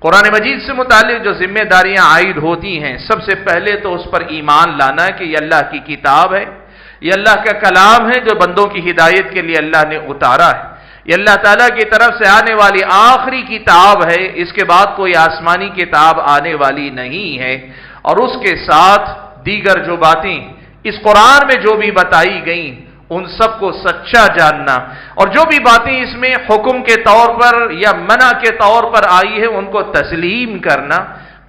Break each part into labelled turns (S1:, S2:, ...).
S1: قرآن مجید سے متعلق جو ذمہ داریاں عائد ہوتی ہیں، سب سے پہلے تو اس پر ایمان لانا کہ یہ اللہ کی کتاب ہے، یہ اللہ کا کلام ہے جو بندوں کی ہدایت کے لیے اللہ نے اتارا ہے، یہ اللہ تعالیٰ کی طرف سے آنے والی آخری کتاب ہے، اس کے بعد کوئی آسمانی کتاب آنے والی نہیں ہے، اور اس کے ساتھ دیگر جو باتیں اس قرآن میں جو بھی بتائی گئیں ان سب کو سچا جاننا، اور جو بھی باتیں اس میں حکم کے طور پر یا منع کے طور پر آئی ہے ان کو تسلیم کرنا،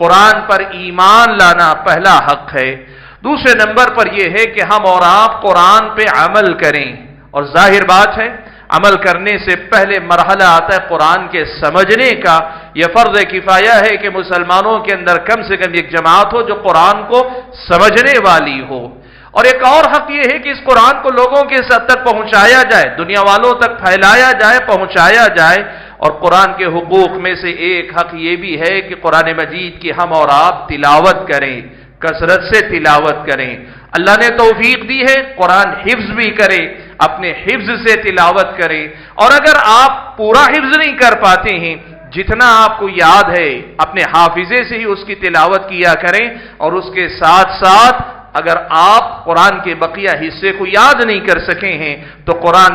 S1: قرآن پر ایمان لانا پہلا حق ہے۔ دوسرے نمبر پر یہ ہے کہ ہم اور آپ قرآن پہ عمل کریں، اور ظاہر بات ہے عمل کرنے سے پہلے مرحلہ آتا ہے قرآن کے سمجھنے کا۔ یہ فرض کفایہ ہے کہ مسلمانوں کے اندر کم سے کم ایک جماعت ہو جو قرآن کو سمجھنے والی ہو، اور ایک اور حق یہ ہے کہ اس قرآن کو لوگوں کے سطح تک پہنچایا جائے، دنیا والوں تک پھیلایا جائے، پہنچایا جائے۔ اور قرآن کے حقوق میں سے ایک حق یہ بھی ہے کہ قرآن مجید کی ہم اور آپ تلاوت کریں، کثرت سے تلاوت کریں۔ اللہ نے توفیق دی ہے قرآن حفظ بھی کرے، اپنے حفظ سے تلاوت کرے، اور اگر آپ پورا حفظ نہیں کر پاتے ہیں، جتنا آپ کو یاد ہے اپنے حافظے سے ہی اس کی تلاوت کیا کریں، اور اس کے ساتھ ساتھ اگر آپ قرآن کے بقیہ حصے کو یاد نہیں کر سکے ہیں تو قرآن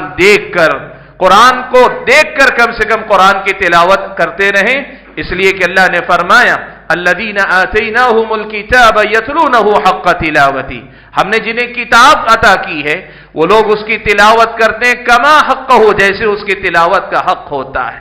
S1: کو دیکھ کر کم سے کم قرآن کی تلاوت کرتے رہیں، اس لیے کہ اللہ نے فرمایا الذین آتیناہم الکتاب یتلونہ حق تلاوتی، ہم نے جنہیں کتاب عطا کی ہے وہ لوگ اس کی تلاوت کرتے ہیں کما حق ہو، جیسے اس کی تلاوت کا حق ہوتا ہے۔